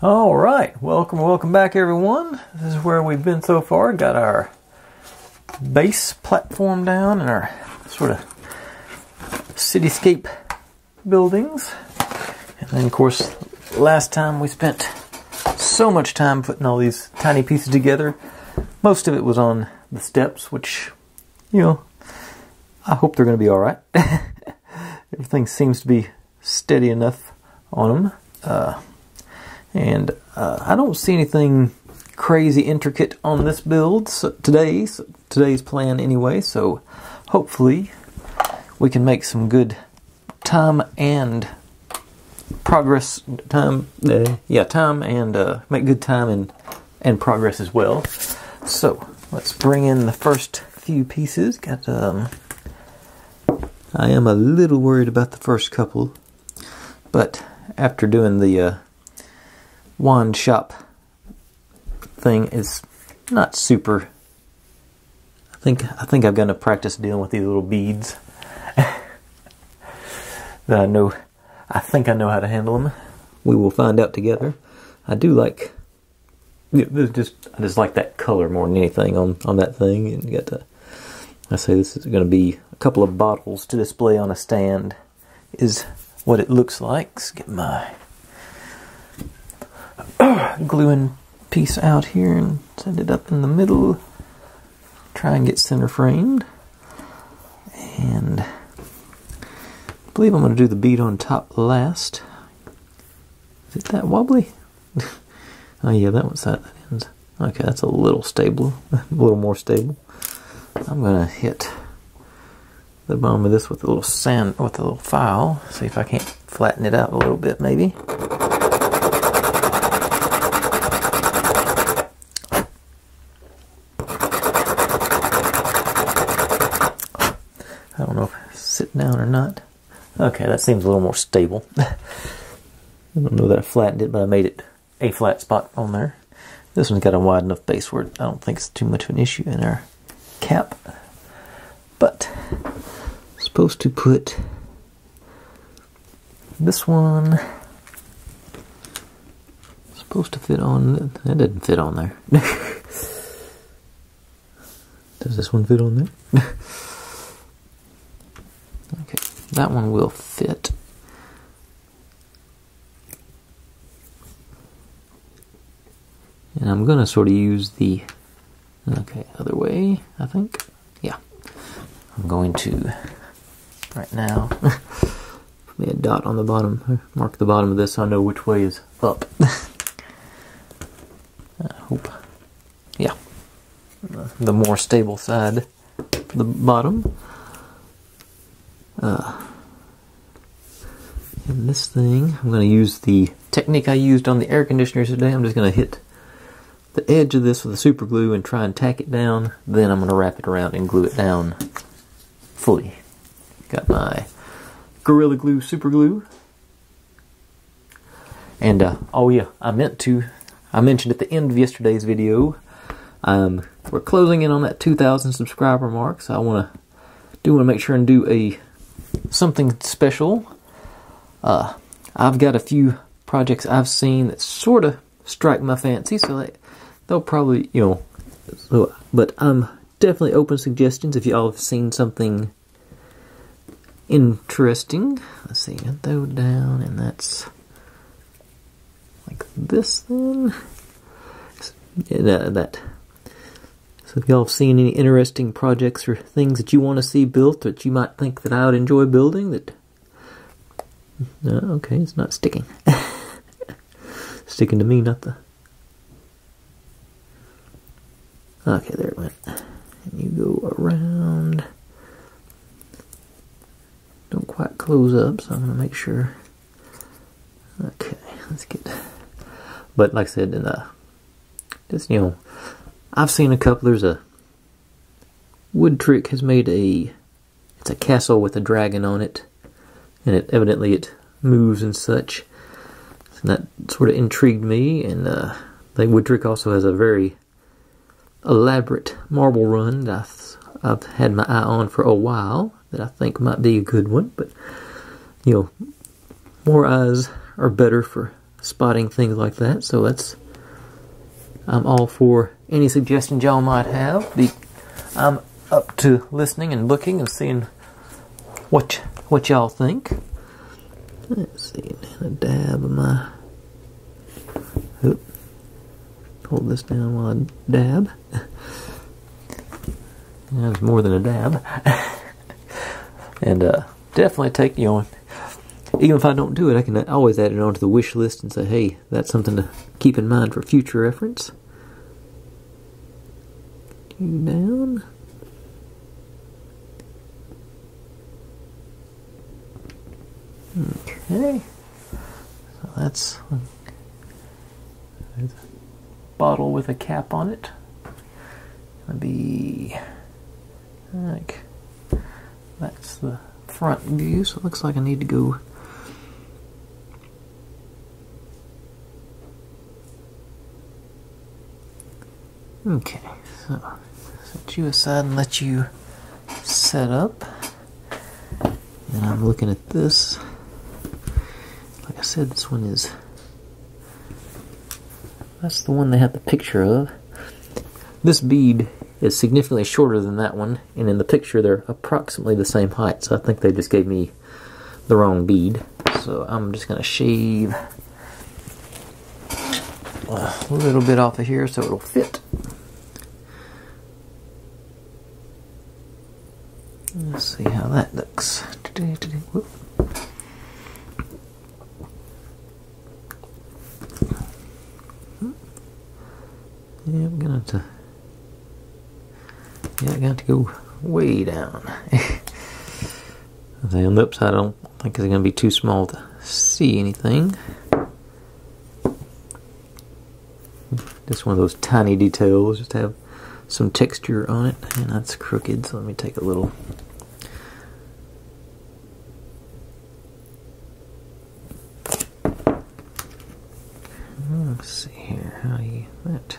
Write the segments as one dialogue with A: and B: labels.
A: Alright, welcome back everyone. This is where we've been so far. Got our base platform down and our sort of cityscape buildings. And then of course, last time we spent so much time putting all these tiny pieces together. Most of it was on the steps, which, you know, I hope they're going to be alright. Everything seems to be steady enough on them. I don't see anything crazy intricate on this build today's plan anyway, so hopefully we can make some good time and progress, make good time and progress as well. So let's bring in the first few pieces. I am a little worried about the first couple, but after doing the wand shop thing is not super. I think I've got to practice dealing with these little beads. that I think I know how to handle them. We will find out together. I do like, I just like that color more than anything on that thing. And you got to, I say this is going to be a couple of bottles to display on a stand. Is what it looks like. Let's get my gluing piece out here and set it up in the middle. Try and get center framed. And I believe I'm going to do the bead on top last. Is it that wobbly? Oh yeah, that one's that ends. Okay, that's a little stable, a little more stable. I'm going to hit the bottom of this with a little file. See if I can't flatten it out a little bit, maybe. I don't know if I sit down or not. Okay, that seems a little more stable. I don't know that I flattened it, but I made it a flat spot on there. This one's got a wide enough base where I don't think it's too much of an issue in our cap. But I'm supposed to put this one. Supposed to fit on. That didn't fit on there. Does this one fit on there? Okay, that one will fit. And I'm going to sort of use the, other way, I think. Yeah. I'm going to, right now, put a dot on the bottom, mark the bottom of this so I know which way is up. I hope. Yeah. The more stable side for the bottom. And this thing, I'm going to use the technique I used on the air conditioners today. I'm just going to hit the edge of this with a super glue and try and tack it down. Then I'm going to wrap it around and glue it down fully. Got my Gorilla Glue super glue. And oh yeah, I mentioned at the end of yesterday's video, we're closing in on that 2,000 subscriber mark, so I want to make sure and do something special. I've got a few projects I've seen that sort of strike my fancy, so they'll probably, but I'm definitely open to suggestions if y'all have seen something interesting. Let's see, get those down, and that's like this then. That. So if y'all have seen any interesting projects or things that you want to see built that you might think that I would enjoy building, that okay, it's not sticking. Sticking to me, not the. Okay, there it went. And you go around. Don't quite close up, so I'm going to make sure. Okay, let's get. But like I said, just, I've seen a couple. There's a Wood Trick has made it's a castle with a dragon on it. And evidently it moves and such. So that sort of intrigued me. And I think Wood Trick also has a very elaborate marble run that I've had my eye on for a while that I think might be a good one. But, more eyes are better for spotting things like that. So I'm all for any suggestions y'all might have. I'm up to listening and looking and seeing what y'all think. Let's see, a dab of my. Oop. Hold this down while I dab. That's more than a dab. And definitely take, even if I don't do it, I can always add it onto the wish list and say, hey, that's something to keep in mind for future reference. You down. Okay. So that's a bottle with a cap on it. Gonna be like that's the front view, so it looks like I need to go okay, so set you aside and let you set up. And I'm looking at this. Like I said, this one that's the one they have the picture of. This bead is significantly shorter than that one, and in the picture they're approximately the same height, so I think they just gave me the wrong bead. So I'm just going to shave a little bit off of here so it'll fit. Let's see how that looks. Whoop. Yeah, I'm gonna have to go way down. On the upside, I don't think it's gonna be too small to see anything. Just one of those tiny details, just to have some texture on it, and that's crooked. So let me take a little. Let's see here. How do you that?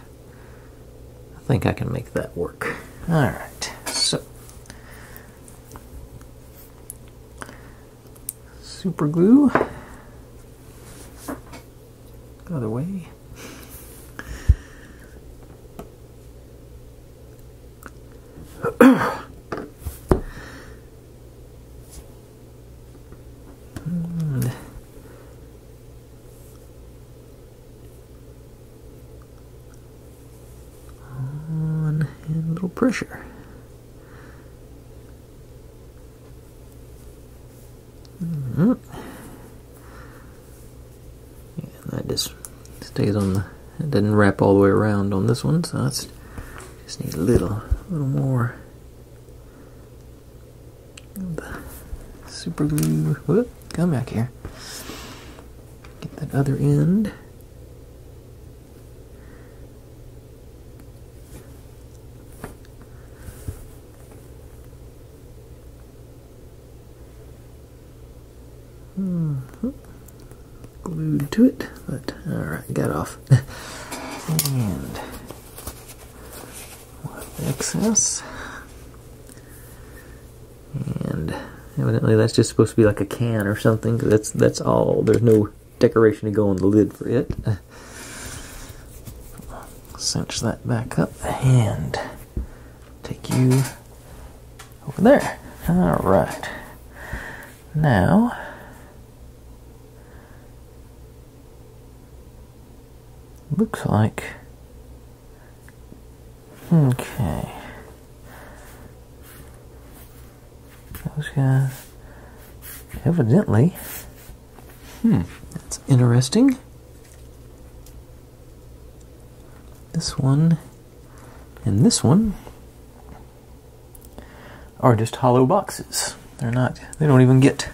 A: I think I can make that work. All right. So super glue. Other way. And a little pressure. Yeah, that just stays on the. It doesn't wrap all the way around on this one, so that's just need a little more. Super glue. Whoop, come back here. Get that other end. Glued to it, but alright, got off. And excess. And evidently that's just supposed to be like a can or something, because that's all. There's no decoration to go on the lid for it. Cinch that back up and take you over there. Alright. Now looks like okay. Those guys evidently that's interesting. This one and this one are just hollow boxes. They're not, they don't even get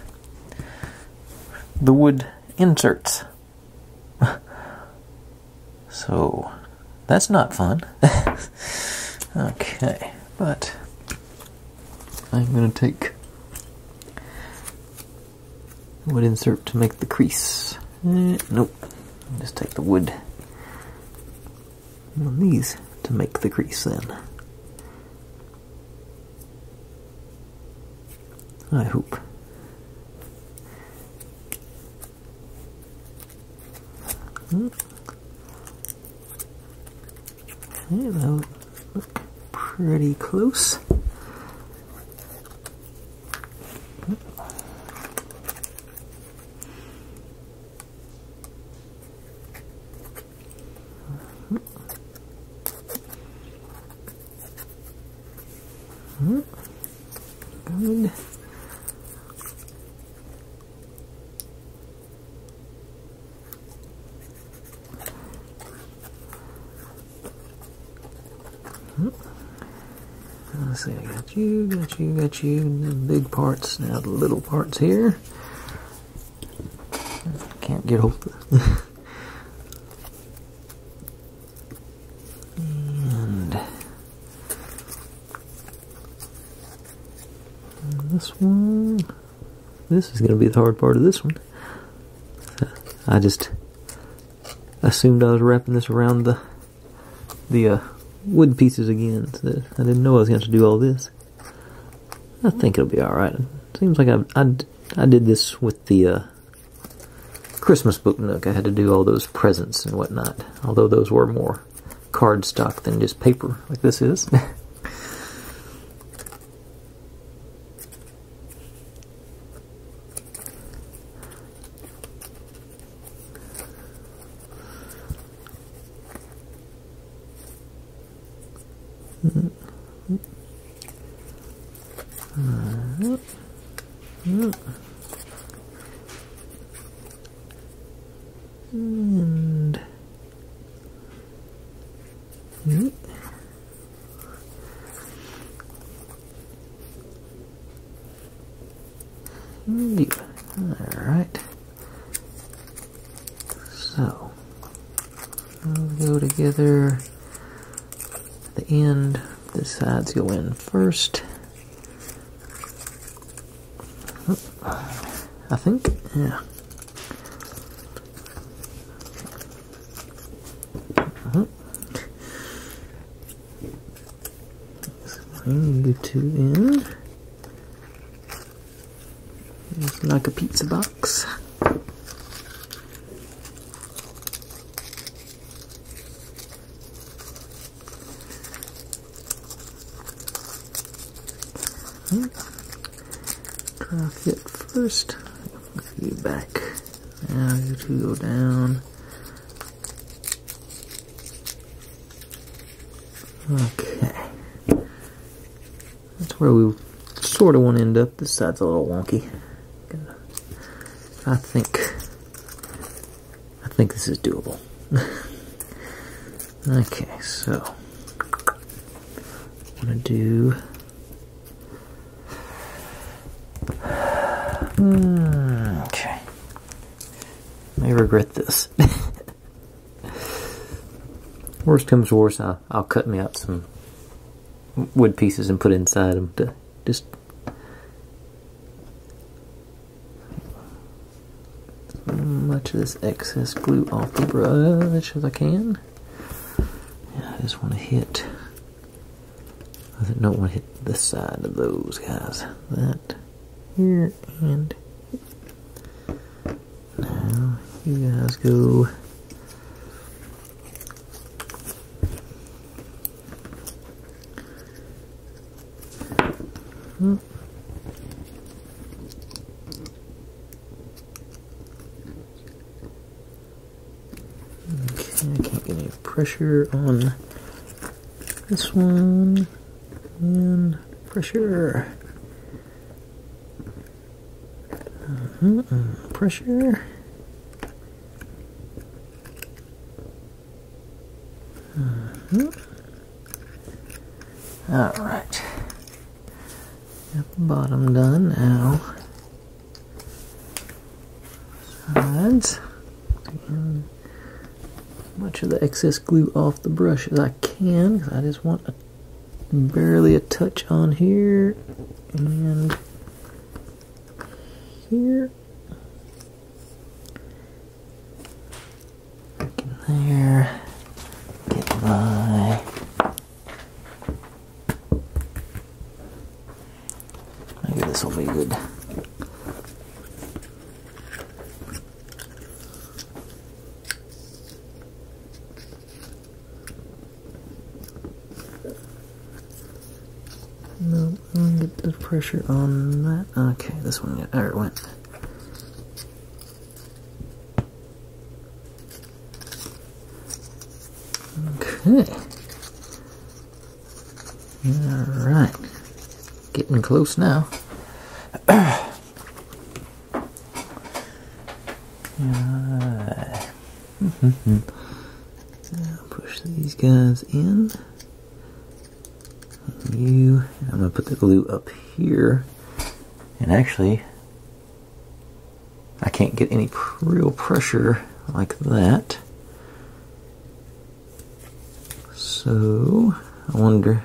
A: the wood inserts. So that's not fun. Okay, but I'm going to take wood insert to make the crease. Nope. Just take the wood on these to make the crease then. I hope. Okay, that look pretty close. Good. Let's see, I got you, got you, the big parts, now the little parts here. Can't get hold of it. And this one, this is going to be the hard part of this one. I just assumed I was wrapping this around the wood pieces again. So I didn't know I was going to have to do all this. I think it'll be alright. Seems like I did this with the Christmas book Nook. I had to do all those presents and whatnot. Although those were more cardstock than just paper, like this is. And alright, so they'll go together at the end. This sides go in first, I think, yeah. You two in. It's like a pizza box. Try fit first. You back. Now you two go down. Okay. That's where we sort of want to end up. This side's a little wonky. I think this is doable. Okay, so I'm gonna do. Okay. May regret this. Worst comes to worst, I'll cut me out some wood pieces and put inside them to just as much of this excess glue off the brush as I can. Yeah, I just want to hit. I don't want to hit the side of those guys. That here and now you guys go. Okay, I can't get any pressure on this one. And pressure. Pressure. Alright. Got the bottom done now. Sides. And much of the excess glue off the brush as I can, because I just want barely a touch on here and here. Back in there. Get my. Maybe this will be good. pressure on that. Okay, this one, there it went. Okay. Alright. Getting close now. Push these guys in. I'm going to put the glue up here. And actually, I can't get any real pressure like that. So, I wonder.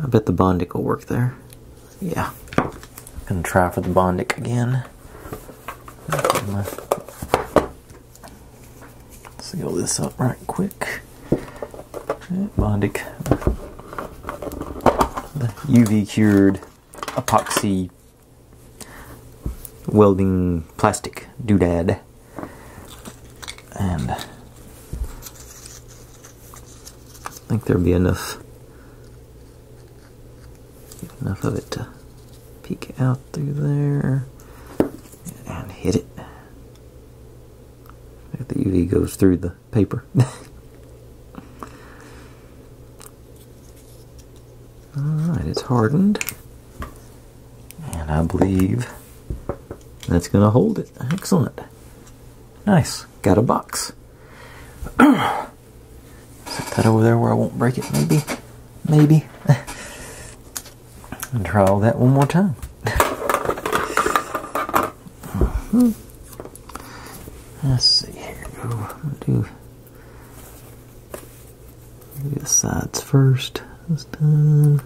A: I bet the Bondic will work there. Yeah. I'm going to try for the Bondic again. Seal this up right quick. Bondic. The UV cured epoxy welding plastic doodad. And I think there'll be enough of it to peek out through there and hit it. If the UV goes through the paper. Alright, it's hardened. And I believe that's going to hold it. Excellent. Nice. Got a box. Set that over there where I won't break it, maybe. Maybe. And try all that one more time. Let's see here. I'm do the sides first. This time.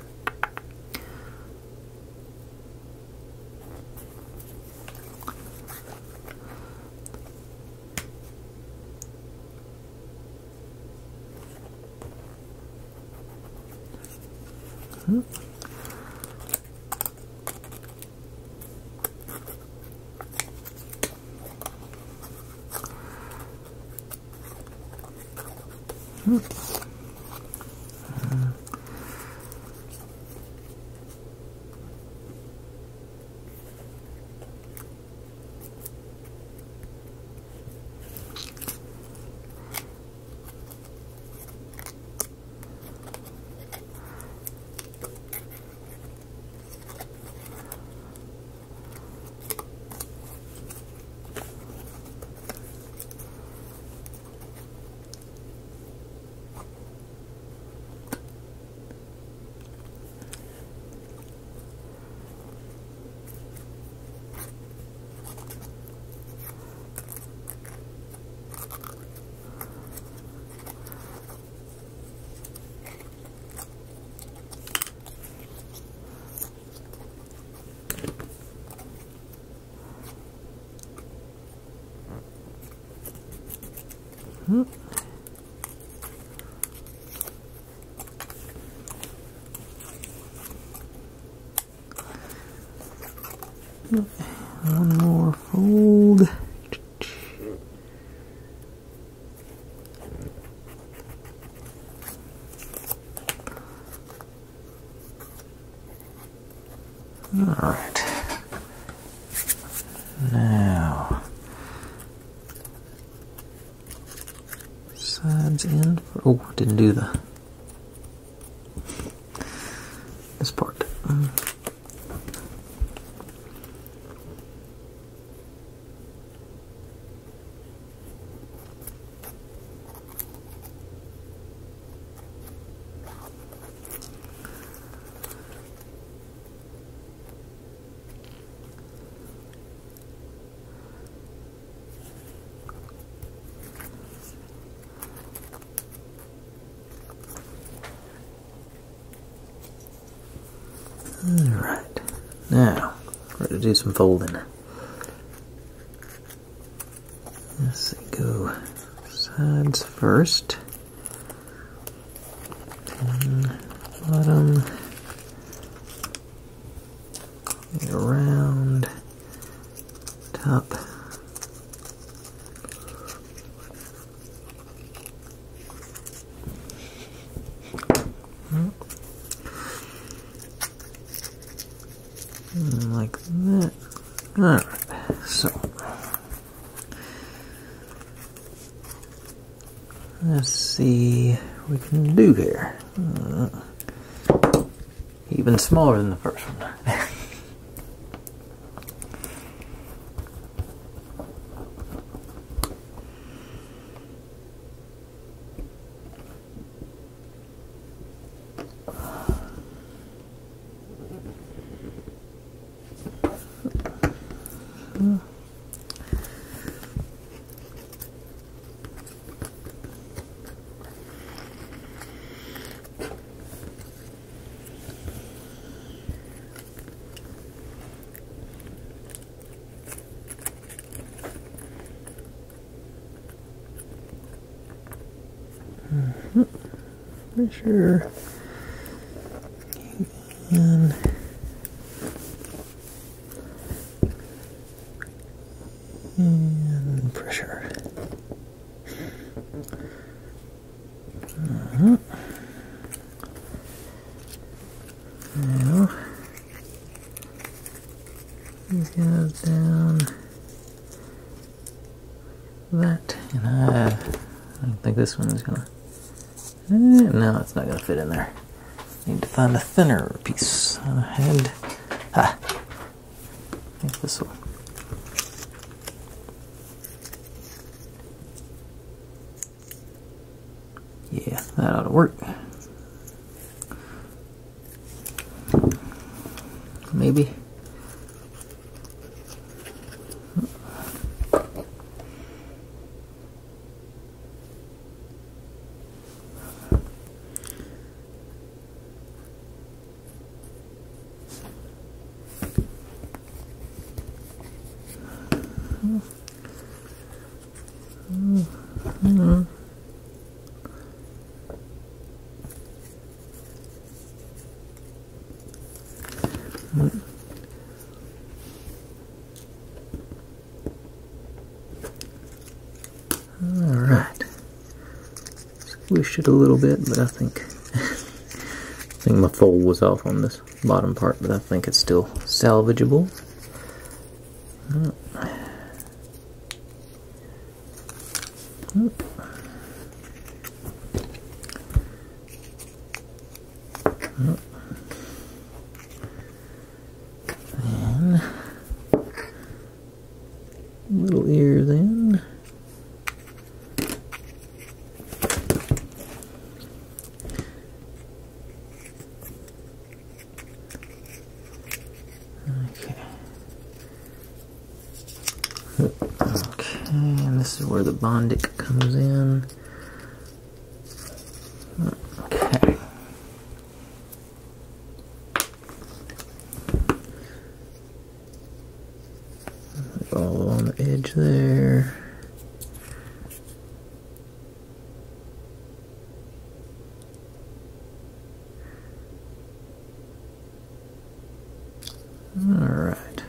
A: One more fold. All right. Now, sides in. Oh, didn't do this part. Alright, now we're going to do some folding. Let's see, go sides first, and bottom, around, top. like that. Alright, so let's see what we can do here. Even smaller than the first one. Pressure and pressure. Now these guys down that, and I don't think this one is gonna. No, it's not going to fit in there. Need to find a thinner piece. I had. I think this one. Yeah, that ought to work. Maybe. Alright. Squished it a little bit, but I think my fold was off on this bottom part, but I think it's still salvageable. And little ear then. Okay, and this is where the Bondic comes in. Okay. All on the edge there. All right.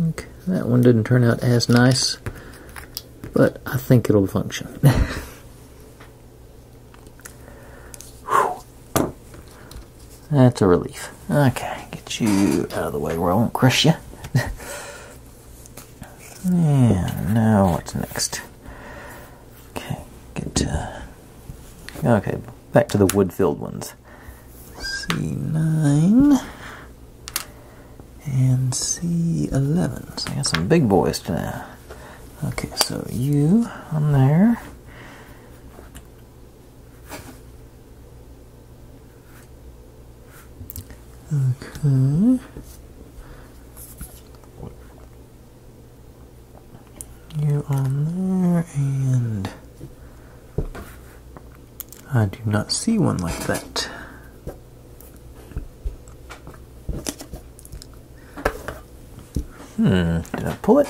A: Okay, that one didn't turn out as nice, but I think it'll function. That's a relief. Okay, get you out of the way where I won't crush you. And now what's next? Okay, okay, back to the wood-filled ones. C9 and C11. So I got some big boys to now. Okay, so you on there. Okay. You on there, and I do not see one like that. Did I pull it?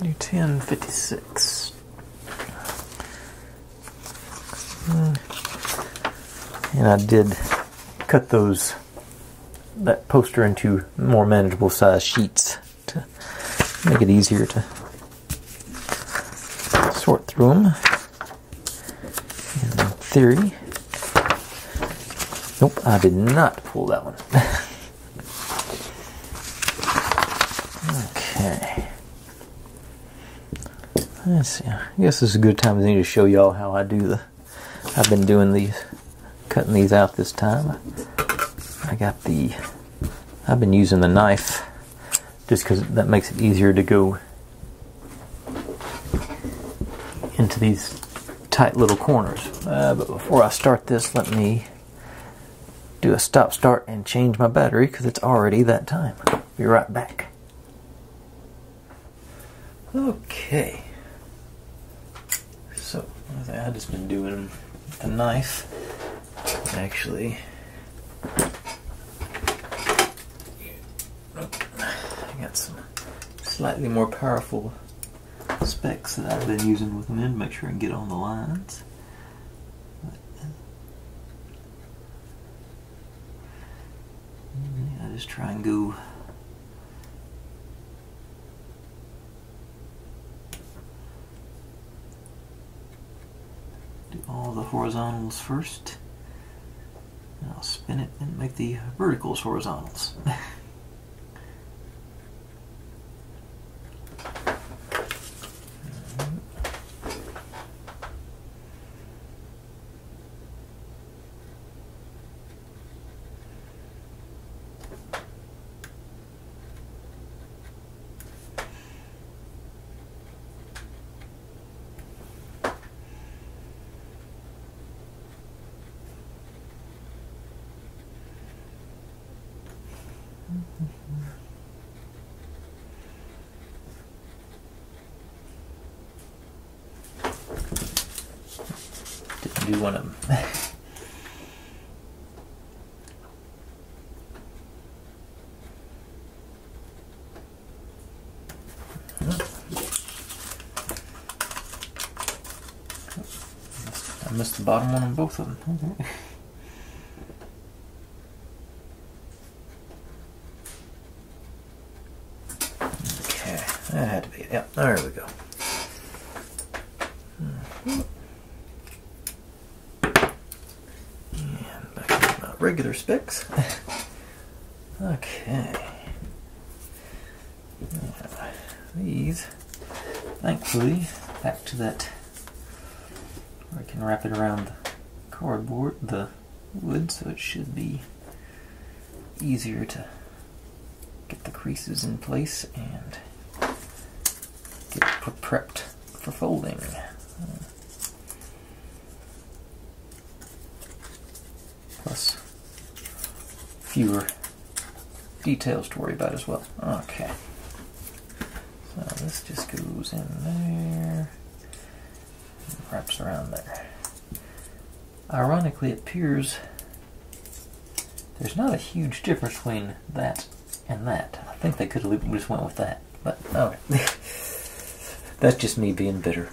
A: Do 1056. And I did cut that poster into more manageable size sheets to make it easier to sort through them. And in theory, Nope, I did not pull that one. Okay. Let's see. I guess this is a good time to show y'all how I do the. I've been doing these, cutting these out this time. I've been using the knife just because that makes it easier to go into these tight little corners. But before I start this, let me do a stop start and change my battery because it's already that time. Be right back. Okay. So, I've just been doing the knife. Actually, I got some slightly more powerful specs that I've been using with them in to make sure I can get on the lines. I just try and go do all the horizontals first. And I'll spin it and make the verticals horizontals. Didn't do one of them. I missed the bottom one on both of them. Okay. Okay, that had to be it. Yep, there we go. And back to my regular specs. Okay. Now, these, thankfully, back to that. I can wrap it around the cardboard, the wood, so it should be easier to get the creases in place and get prepped for folding. Plus fewer details to worry about as well. Okay. So this just goes in there. Wraps around there. Ironically, it appears there's not a huge difference between that and that. I think they could have just went with that, but okay. That's just me being bitter.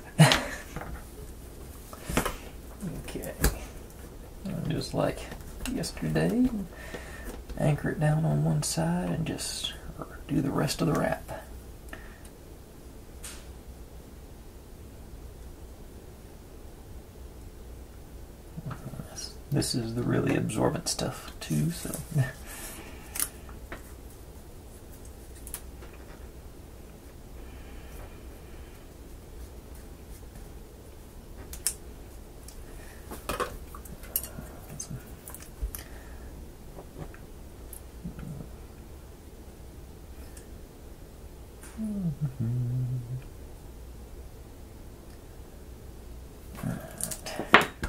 A: Okay. And just like yesterday, anchor it down on one side and just do the rest of the wrap. This is the really absorbent stuff too, so.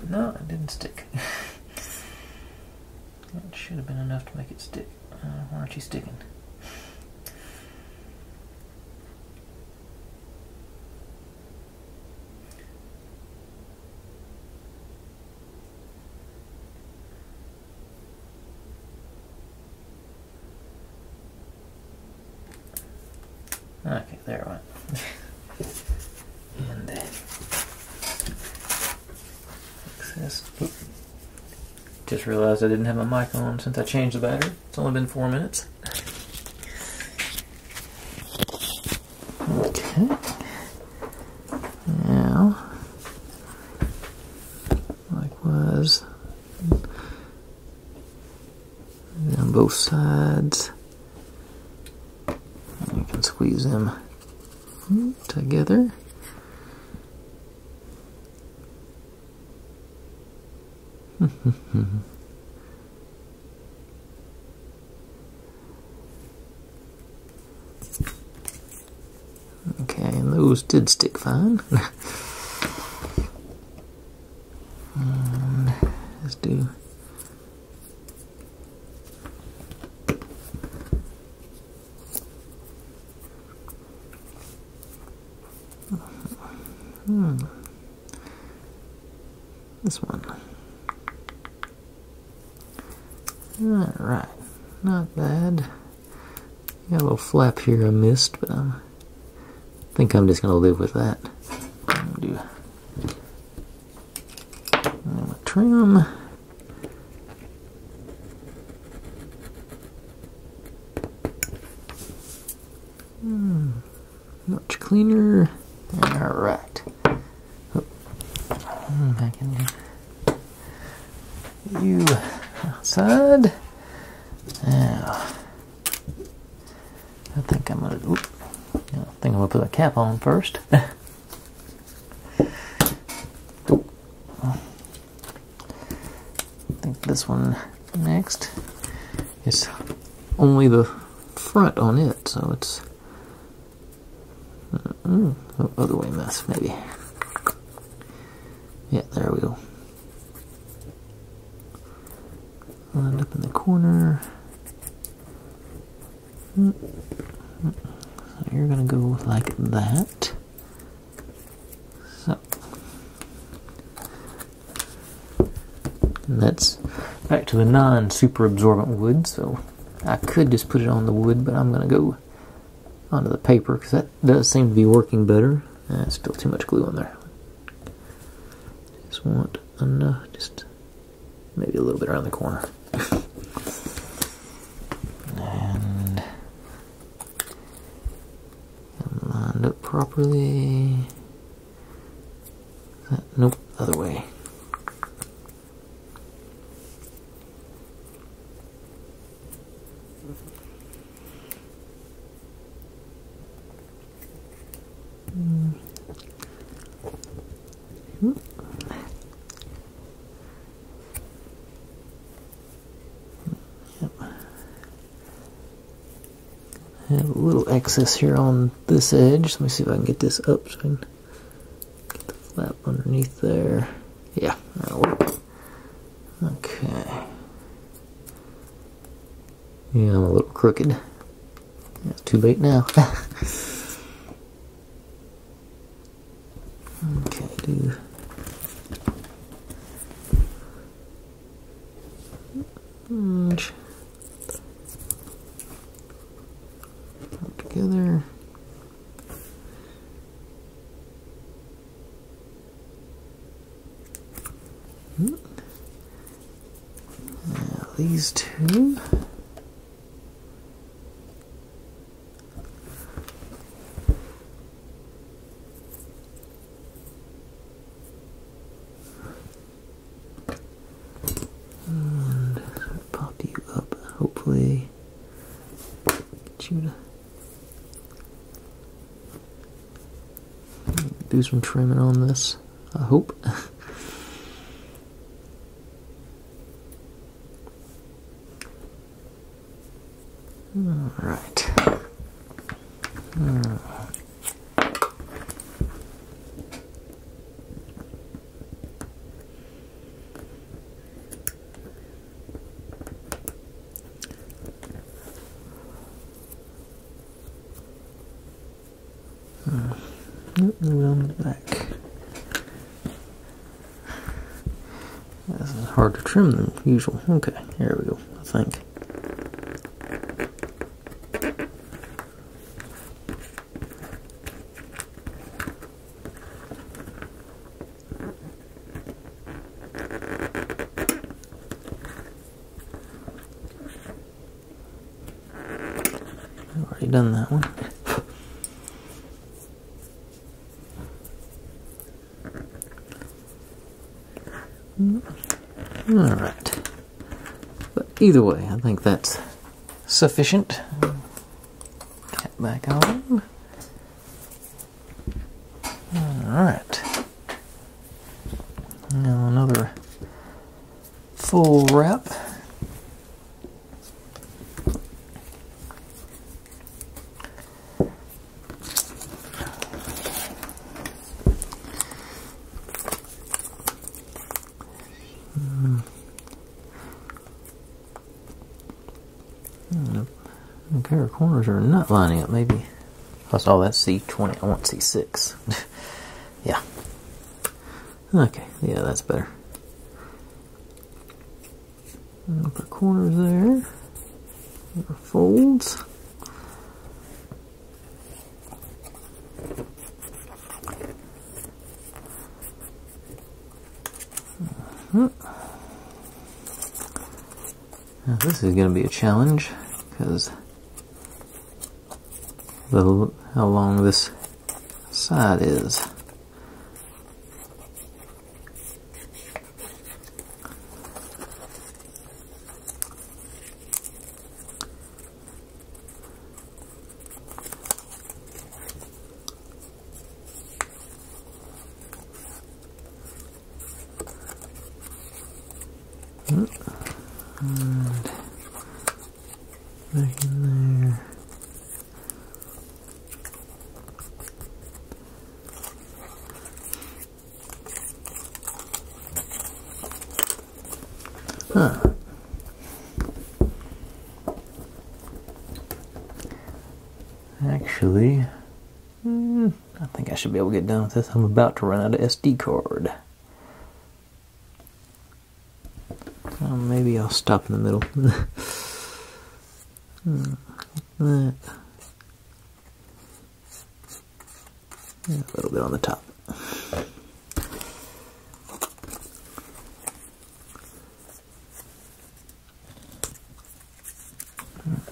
A: No, it didn't stick. That should have been enough to make it stick. Why aren't you sticking? Okay, there it went. And access. Oop. Just realized I didn't have my mic on since I changed the battery. It's only been 4 minutes. Okay. Now, likewise, both sides. You can squeeze them together. Okay, and those did stick fine. And let's do this one. Alright, not bad. Got a little flap here I missed, but I think I'm just going to live with that. I'm going to do a trim. Much cleaner. Alright. Back in here. You outside. Now, I think I'm gonna. Put a cap on first. Oh. I think this one next. It's only the front on it, so it's other way mess maybe. Yeah, there we go. Lined up in the corner. So you're gonna go like that. So, and that's back to the non-super absorbent wood. So I could just put it on the wood, but I'm gonna go onto the paper because that does seem to be working better. Still too much glue on there. Just want enough, just maybe a little bit around the corner. And lined up properly. Nope, other way. I have a little excess here on this edge. Let me see if I can get this up so I can get the flap underneath there. Yeah, that'll work. Okay. Yeah, I'm a little crooked. Yeah, too late now. Okay, do together. Now these two. And pop you up, hopefully. Get you to do some trimming on this, I hope. Alright. On the back. This is hard to trim than usual. Okay, here we go, I think. I've already done that one. Alright, but either way, I think that's sufficient. Cap back on. Alright. Now another full wrap. The pair of corners are not lining up, maybe. Oh, that's C20. I want C6. Yeah. Okay, yeah, that's better. Upper corners there. Folds. Now this is going to be a challenge because how long this side is. And back in there. Huh. Actually, I think I should be able to get done with this. I'm about to run out of SD card. Maybe I'll stop in the middle. That. Yeah, a little bit on the top.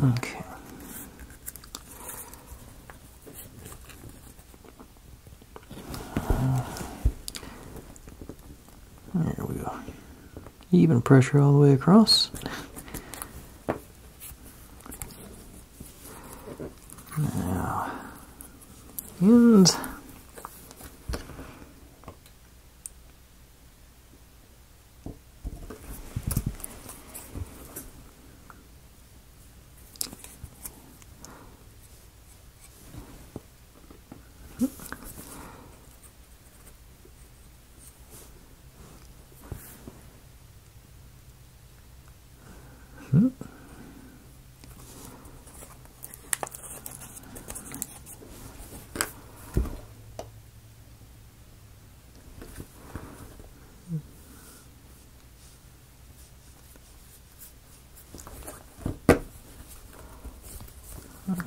A: Okay. There we go. Even pressure all the way across. Now, ends.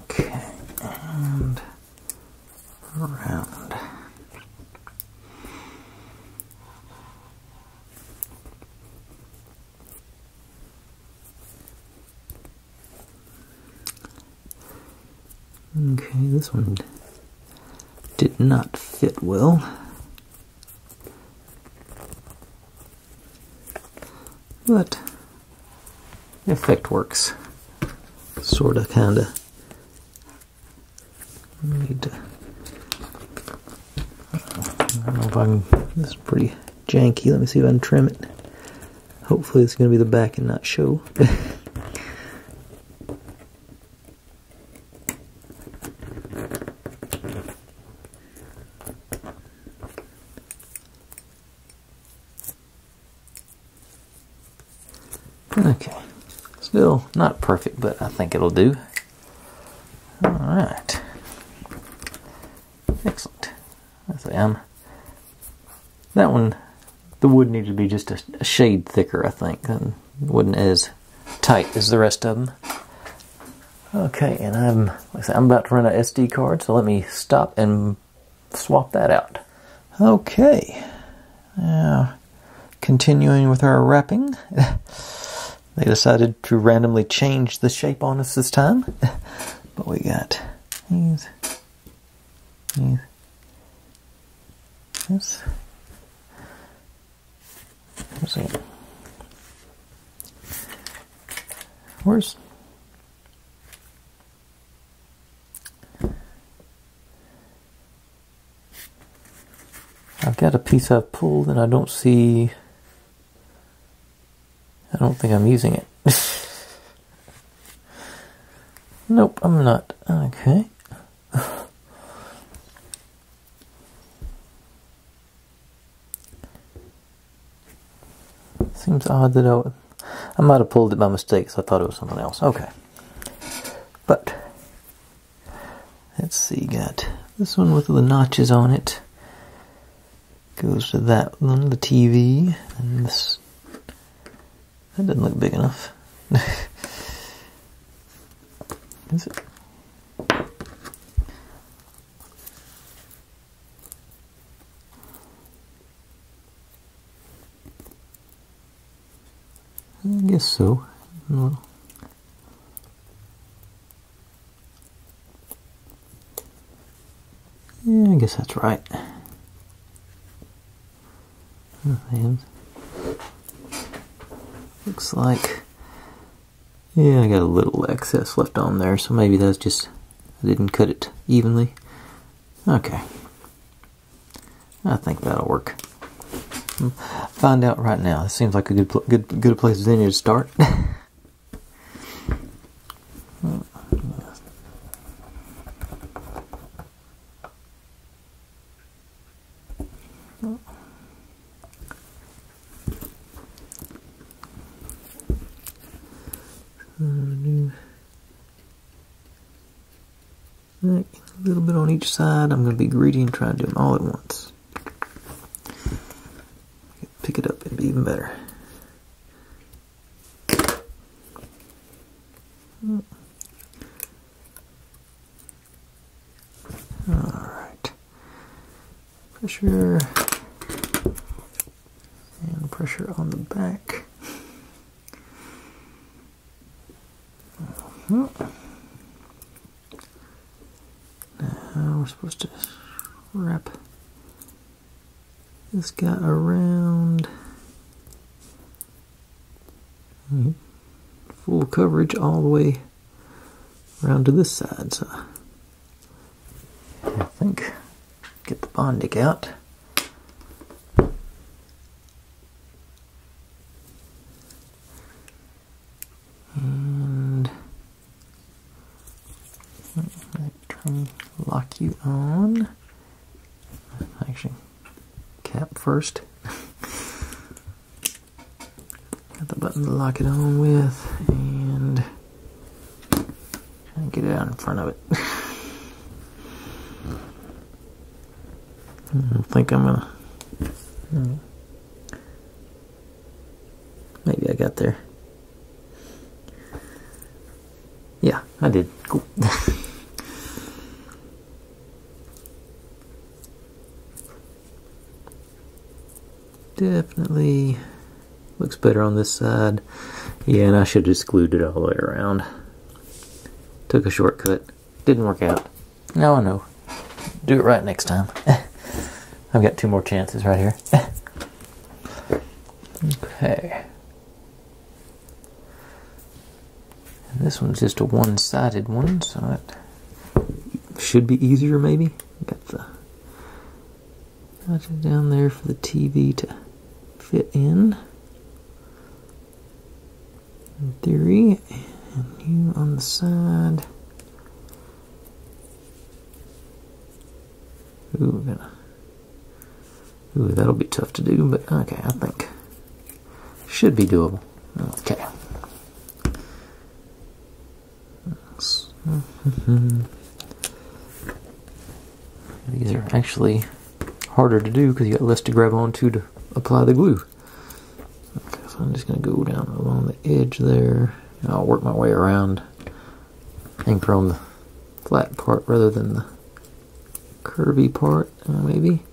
A: Okay, and around. Okay, this one did not fit well. But the effect works. Sorta, kinda. Need to. I don't know if I can. This is pretty janky. Let me see if I can trim it. Hopefully, it's going to be the back and not show. Okay. Still not perfect, but I think it'll do. Alright. Excellent. That one, the wood needed to be just a shade thicker, I think. And wasn't as tight as the rest of them. Okay, and I'm about to run an SD card, so let me stop and swap that out. Okay. Now, continuing with our wrapping. They decided to randomly change the shape on us this time. But we got these, this. Let's see. Where's... I've got a piece I've pulled and I don't see... I don't think I'm using it. Nope, I'm not. Okay. Seems odd that I might have pulled it by mistake, so I thought it was something else. Okay. But, let's see, got this one with the notches on it. Goes to that one, the TV, and this. That doesn't look big enough. Is it? I guess so. Well, yeah, I guess that's right. And looks like, yeah, I got a little excess left on there, so maybe that's just, I didn't cut it evenly. Okay. I think that'll work. Find out right now. This seems like a good place as any to start. A little bit on each side. I'm going to be greedy and try and do them all at once. Pick it up and be even better. Alright. Pressure. And pressure on the back. Now we're supposed to wrap this guy around full coverage all the way around to this side. So I think get the Bondic out. And try and lock you on. Actually, cap first. Got the button to lock it on with, and try and get it out in front of it. I think I'm gonna. Maybe I got there. Yeah, I did. Cool. Definitely looks better on this side. Yeah, and I should have just glued it all the way around. Took a shortcut. Didn't work out. Now I know. Do it right next time. I've got 2 more chances right here. Okay. And this one's just a one-sided one, so it should be easier maybe. Got the notches down there for the TV to fit in theory, and you on the side. Ooh, that'll be tough to do, but okay, I think should be doable. Okay. These are actually harder to do because you got less to grab onto to apply the glue. Okay, so I'm just going to go down along the edge there, and I'll work my way around, anchor on the flat part rather than the curvy part, maybe.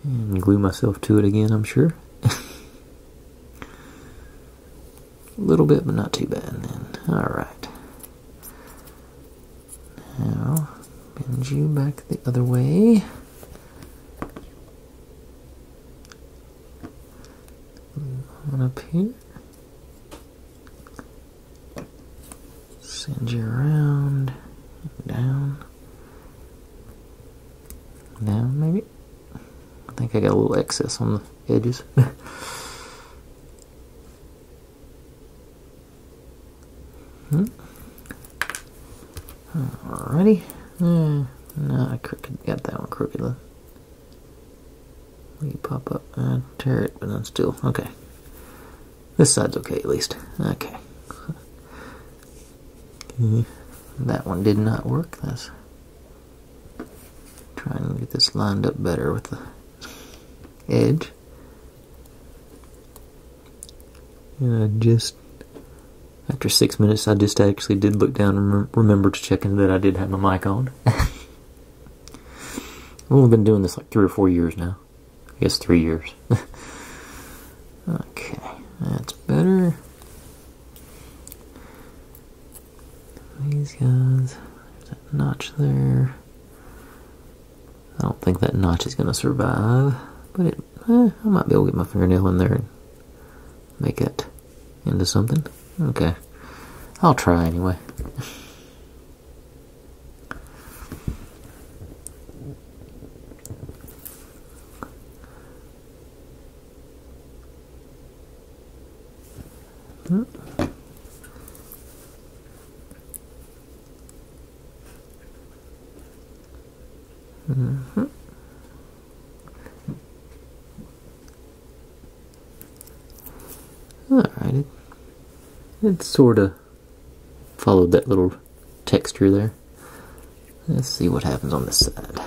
A: And glue myself to it again, I'm sure. A little bit, but not too bad. Alright. Now, bend you back the other way. up here. Send you around, down, down maybe. I think I got a little excess on the edges. Alrighty. No, I crooked. Got that one crooked. You pop up and tear it, but then still okay. This side's okay at least. Okay. That one did not work. That's trying to get this lined up better with the edge. And I just, after 6 minutes, I just actually did look down and remember to check in that I did have my mic on. I've only been doing this like 3 or 4 years now. I guess 3 years. Okay, that's better. These guys, there's that notch there. I don't think that notch is going to survive, but I might be able to get my fingernail in there and make it into something. Okay, I'll try anyway. Alright, it sort of followed that little texture there. Let's see what happens on this side.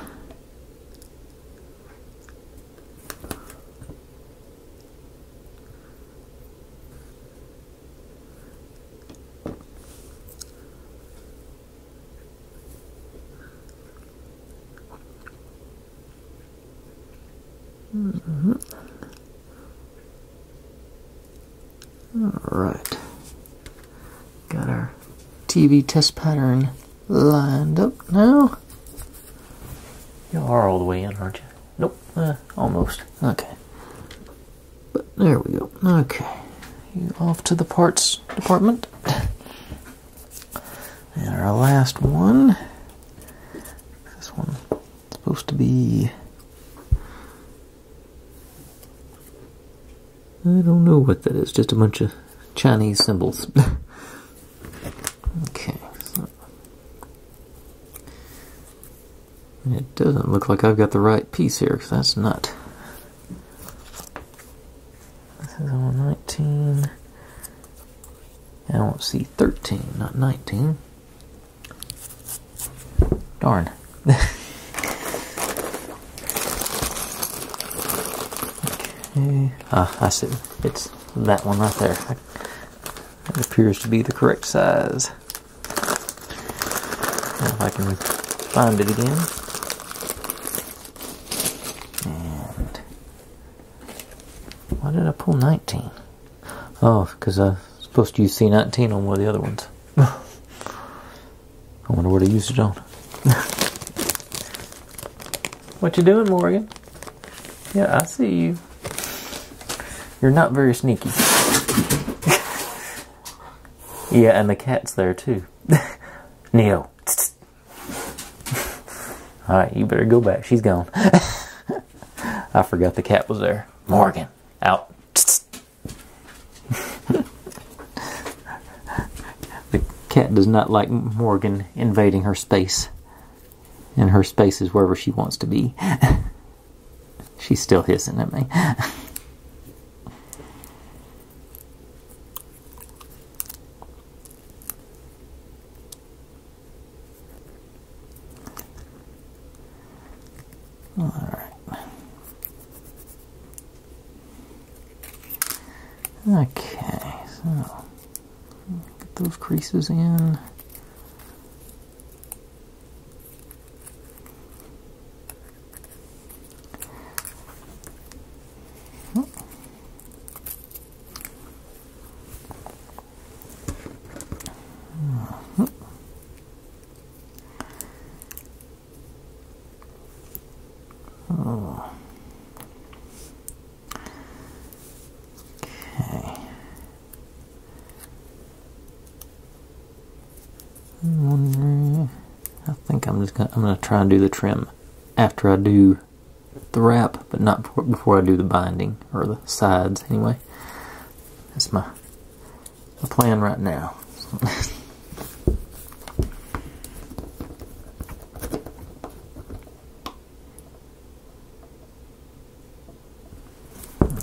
A: Alright, got our TV test pattern lined up now. You are all the way in, aren't you? Nope, almost. Okay, but there we go. Okay, you off to the parts department. And our last one. This one's supposed to be, I don't know what that is, just a bunch of Chinese symbols. Okay, so it doesn't look like I've got the right piece here, because that's not. This is on 19. I don't see 13, not 19. Darn. Okay. Ah, I see. It's that one right there. It appears to be the correct size. Now if I can find it again. And why did I pull 19? Oh, because I was supposed to use C19 on one of the other ones. I wonder what I used it on. What you doing, Morgan? Yeah, I see you. You're not very sneaky. Yeah, and the cat's there too. Neo. Alright, you better go back. She's gone. I forgot the cat was there. Morgan, out. The cat does not like Morgan invading her space. And her space is wherever she wants to be. She's still hissing at me. Alright. Okay, so get those creases in. Oh. Okay. I'm going to try and do the trim after I do the wrap, but not before I do the binding, or the sides anyway. That's my plan right now.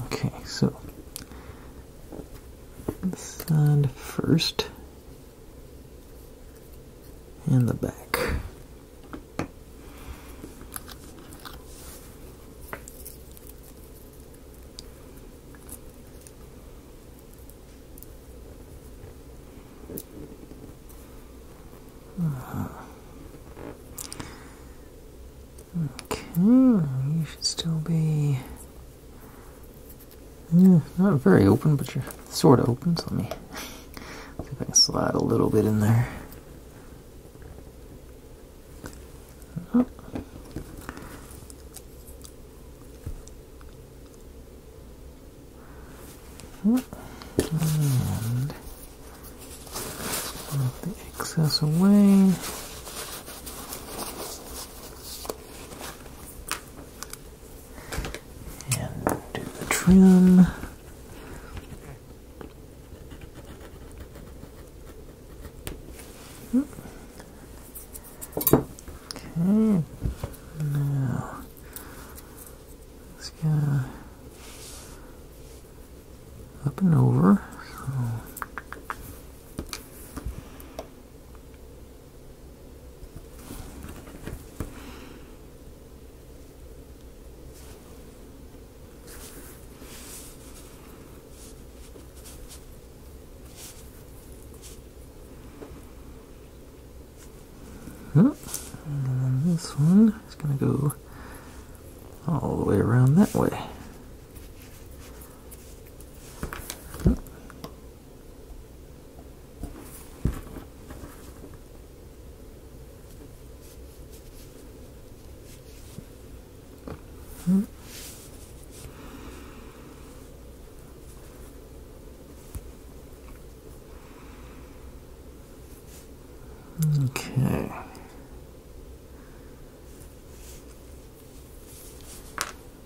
A: Okay, so the side first and the back. Okay, you should still be not very open, but you're sort of open, so let me see if I can slide a little bit in there. And move the excess away. Trim. Okay, now let's go up and over. And then this one is going to go all the way around that way. Okay.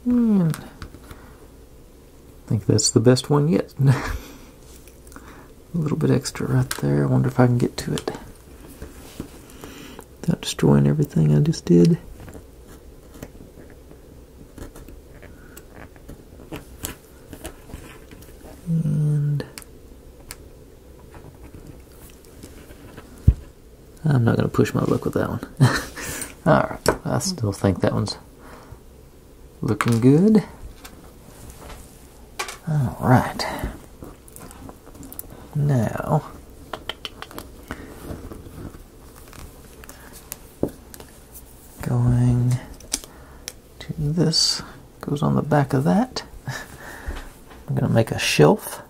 A: And I think that's the best one yet. A little bit extra right there. I wonder if I can get to it without destroying everything I just did. And I'm not going to push my luck with that one. Alright, I still think that one's looking good. Alright. Now, going to this, goes on the back of that. I'm going to make a shelf.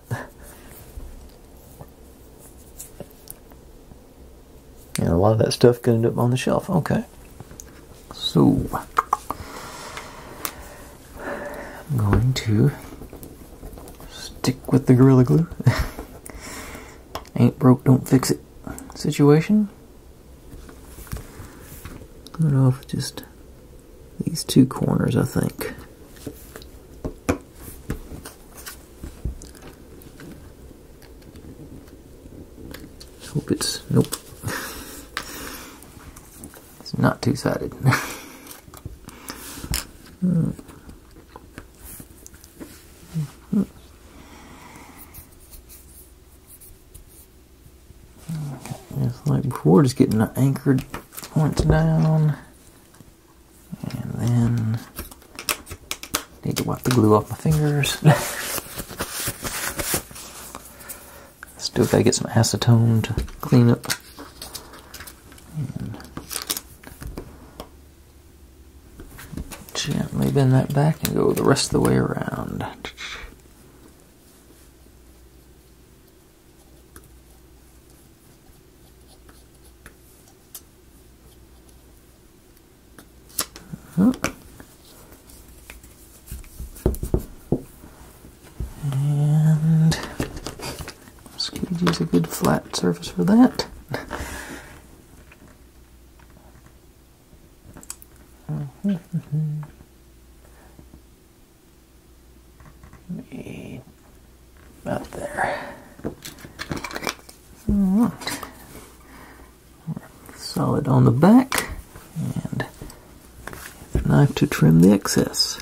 A: And a lot of that stuff can end up on the shelf. Okay. So, I'm going to stick with the Gorilla Glue. Ain't broke, don't fix it situation. Cut off just these two corners, I think. Hope it's, nope. It's not two-sided. Just like before, just getting the anchored points down, and then need to wipe the glue off my fingers. Still gotta get some acetone to clean up. And gently bend that back and go the rest of the way around. And squeegee's a good flat surface for that. About there. Alright. Solid on the back, and the knife to trim the excess.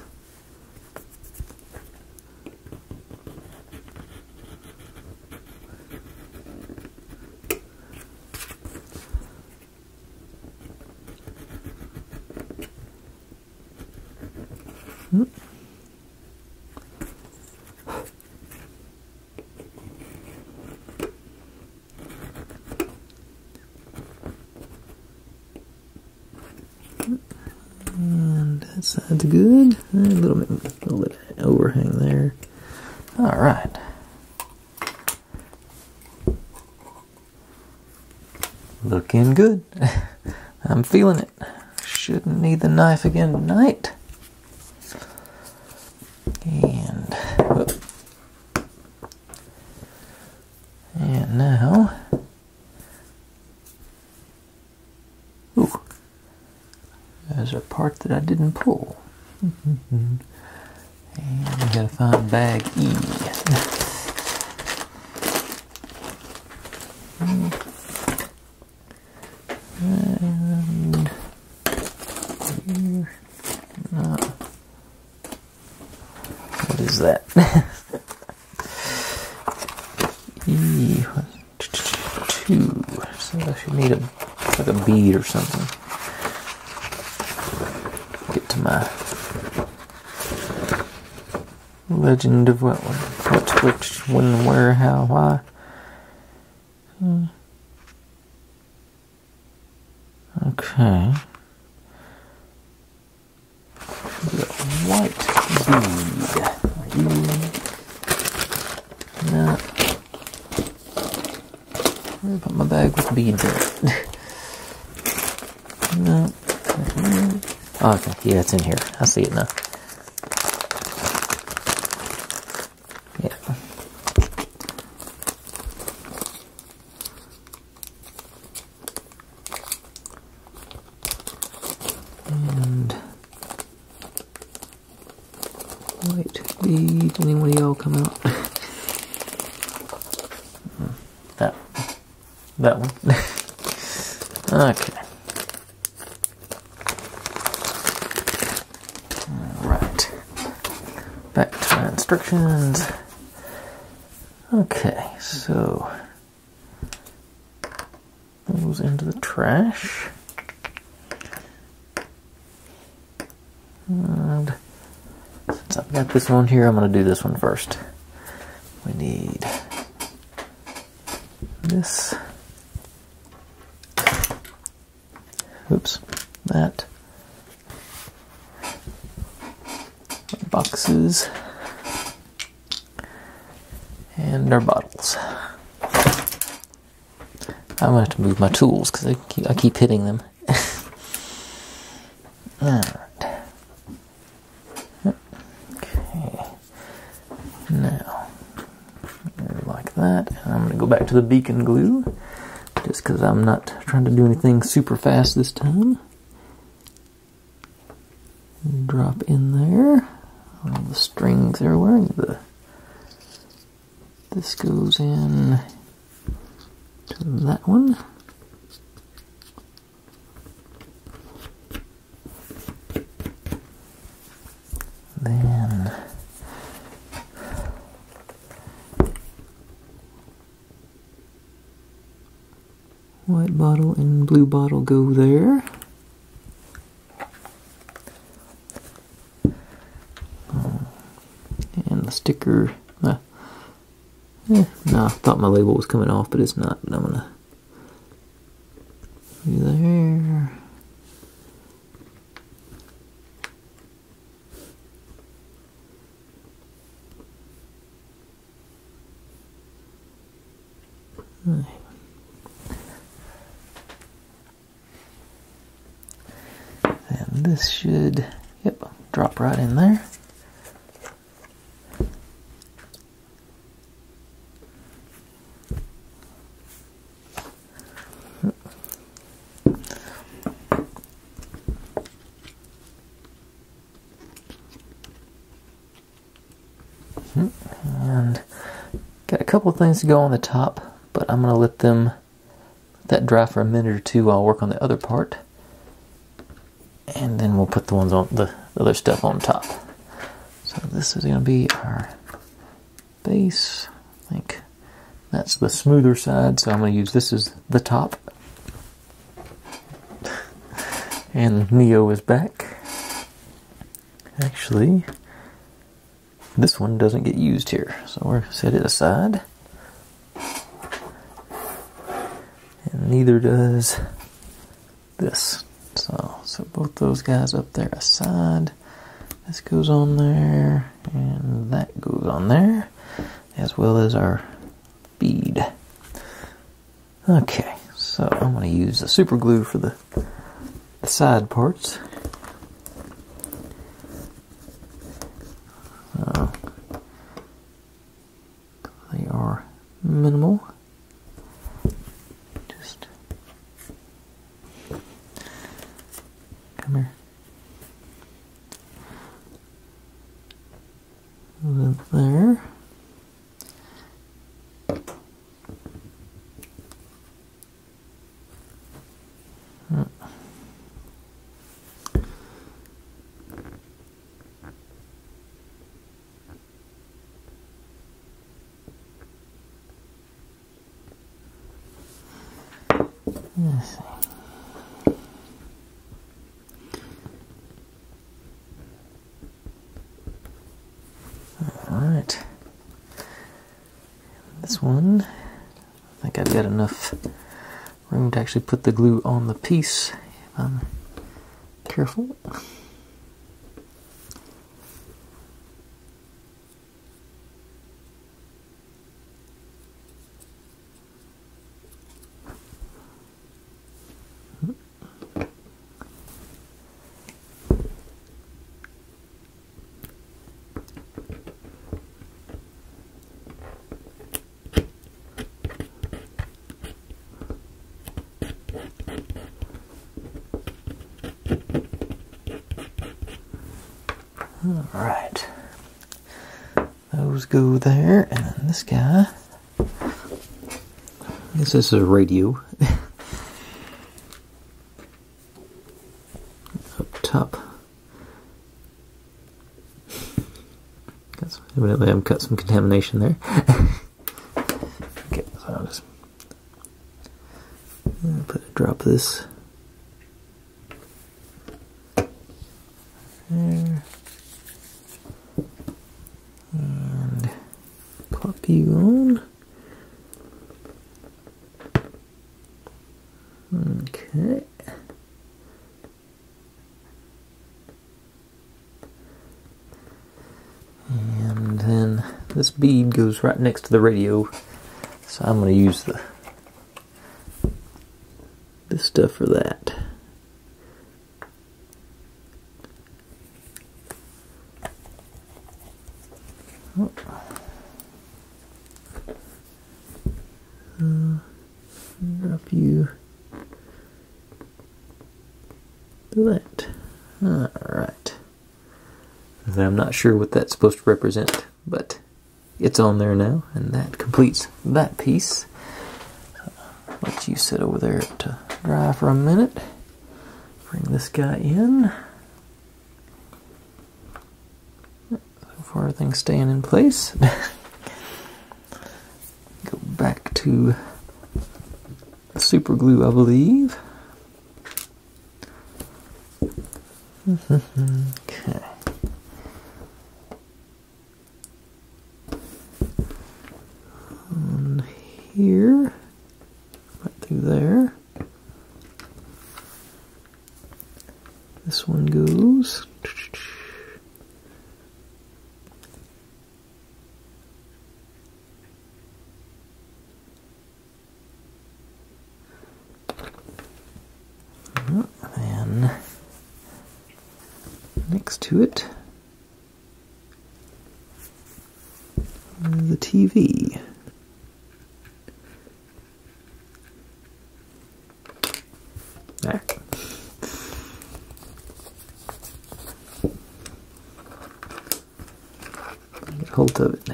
A: And that side's good. A little bit of overhang there. Alright. Looking good. I'm feeling it. Shouldn't need the knife again tonight. And now, ooh, there's a part that I didn't pull. And we gotta find bag E. And here, what is that? E2. So I should need like a bead or something. Get to my legend of what, which, when, where, how, why. Okay. The white bead. No. Where put my bag with beads in it? No. Okay, yeah, it's in here. I see it now. Yeah. And white bead. Any one of y'all come out? That one. Okay. Alright. Back to my instructions. Okay, so goes into the trash. And since I've got this one here, I'm going to do this one first. We need this. Oops, that. Boxes. And our bottles. I'm going to have to move my tools because I keep hitting them. Alright. Okay. Now, like that. And I'm going to go back to the beacon glue. Just because I'm not trying to do anything super fast this time. Drop in there. All the strings everywhere. This goes in to that one. Then white bottle and blue bottle go there. And the sticker. No, I thought my label was coming off, but it's not. But I'm gonna do there. Right. And this should, yep, drop right in there. And got a couple of things to go on the top, but I'm going to let that dry for a minute or two while I work on the other part. And then we'll put the ones on the other stuff on top. So this is going to be our base. I think that's the smoother side, so I'm going to use this as the top. And Neo is back. Actually, this one doesn't get used here, so we'll set it aside. And neither does this. So both those guys up there aside. This goes on there, and that goes on there, as well as our bead. Okay, so I'm going to use the super glue for the side parts. They are minimal. Just come here. There. Let's see. Alright. This one, I think I've got enough room to actually put the glue on the piece if I'm careful. Alright, those go there, and then this guy, I guess this is a radio. Up top. Evidently I've got some contamination there. Okay, so I'll just drop this there. And pop you on. Okay. And then this bead goes right next to the radio, so I'm going to use this stuff for that. Drop you to that. Alright. I'm not sure what that's supposed to represent, but it's on there now, and that completes that piece. So let you sit over there to dry for a minute. Bring this guy in. So far everything's staying in place. Go back to the super glue, I believe. Okay. On here, right through there. This one goes. And next to it, the TV. There. hold of it.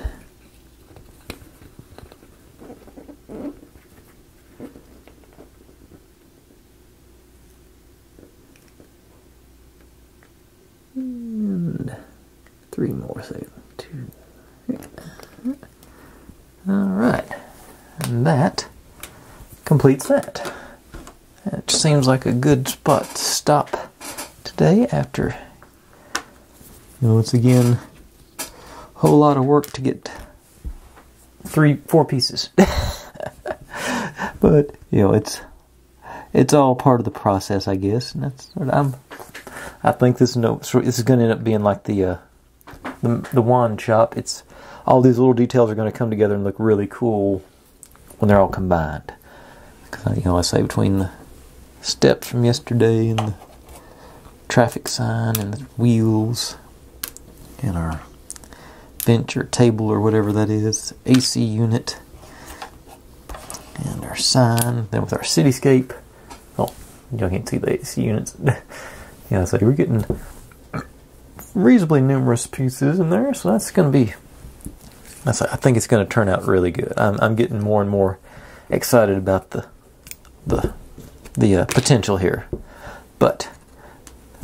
A: And 3 more seconds. 2. Alright. And that completes that. It seems like a good spot to stop today after, once again, a whole lot of work to get 4 pieces. But, it's all part of the process, I guess. And that's what I think this is going to end up being like the wand shop. It's all these little details are going to come together and look really cool when they're all combined. Because, I say between the steps from yesterday and the traffic sign and the wheels and our bench or table or whatever that is, AC unit, and our sign, then with our cityscape. Oh, you can't see the AC units. So we're getting reasonably numerous pieces in there, so that's going to be, I think it's going to turn out really good. I'm getting more and more excited about the potential here, but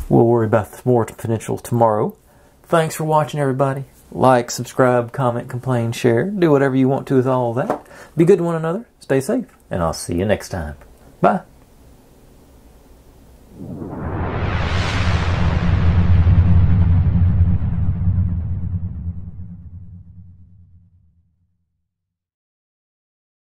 A: we'll worry about the more potential tomorrow. Thanks for watching, everybody. Like, subscribe, comment, complain, share. Do whatever you want to with all of that. Be good to one another. Stay safe. And I'll see you next time. Bye.